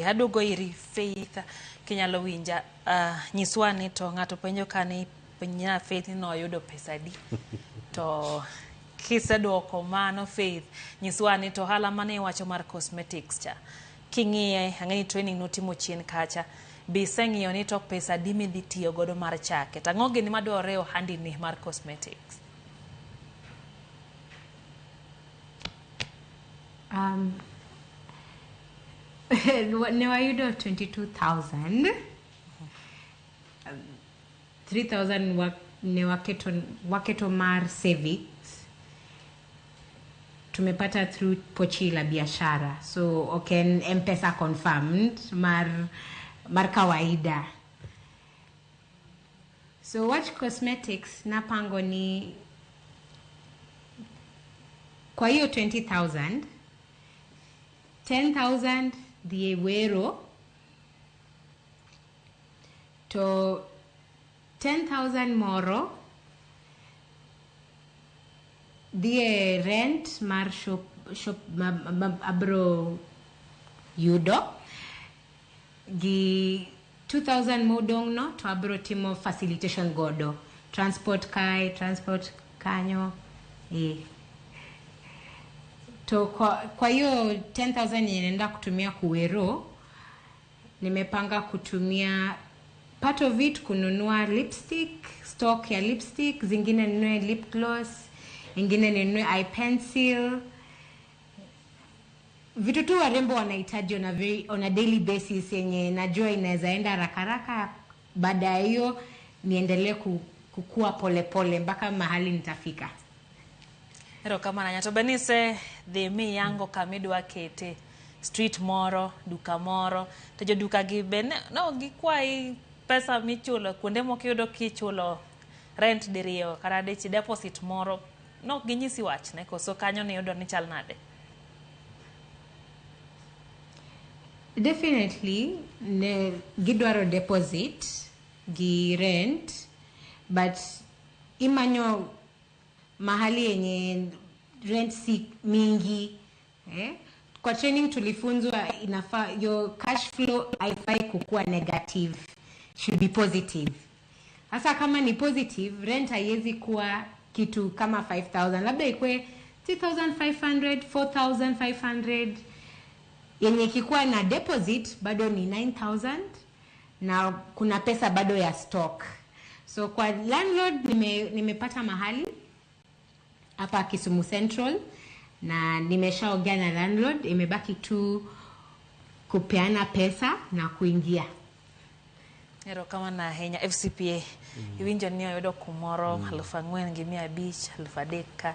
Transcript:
adugo iri Faith kinyalo winja nyiswa ni to ng'ato penjo kani pinya Faith no yudo pesa di to kiseduoko mano Faith nyiswa ni to hala mane wacho mar cosmetics cha king'iye ang'eni training notimo chien kacha biseng'iyo ni to pesa di midhi tiyo godo mar chake tang'o gini madware ohandi ni mar cosmetics. Ne wayudo 22,000. 3,000 ne waketo mar savings. Tumepata through pochi la biashara. So okay, M-Pesa confirmed mar kawaida. So Watch Cosmetics napango ni kwa hiyo 20,000 10,000 die wero to 10,000 moro die rent mar shop abro yudo gi 2,000 modong no to abro timo facilitation godo transport kanyo to kwa hiyo 10,000 ninaenda kutumia kuwero nimepanga kutumia part of it kununua lipstick stock ya lipstick zingine ninunue lip gloss ingine ninunue eye pencil vitu tu warembo wanahitaji on a daily basis yenye najua inaweza enda haraka baada ya hiyo niendelee kukua pole mpaka mahali nitafika. Ero kama na nyato benise dhi mi yango kamidwa kete street moro duka moro to jo duka gi ben no gikwai pesa michulo kuonde moko yudo kichulo rent diriyo kara dechi deposit moro no ginyisi wach ne koso kanyo ne yudo ni chal nade. Definitely ne gidwaro deposit gi rent but imanyo mahali yenye rent si mingi kwa training tulifunzwa inafaa your cash flow haifai kukua negative, should be positive. Hasa kama ni positive rent haiwezi kuwa kitu kama 5,000 labda ikue 3,500 4,500 yenye ikikuwa na deposit bado ni 9,000 na kuna pesa bado ya stock. So kwa landlord nimepata mahali hapa Kisumu Central na nimeshaongea na landlord imebaki tu kupeana pesa na kuingia. Ero kama na henya FCPA iwinjo ni yudo kumoro 4,500 3,000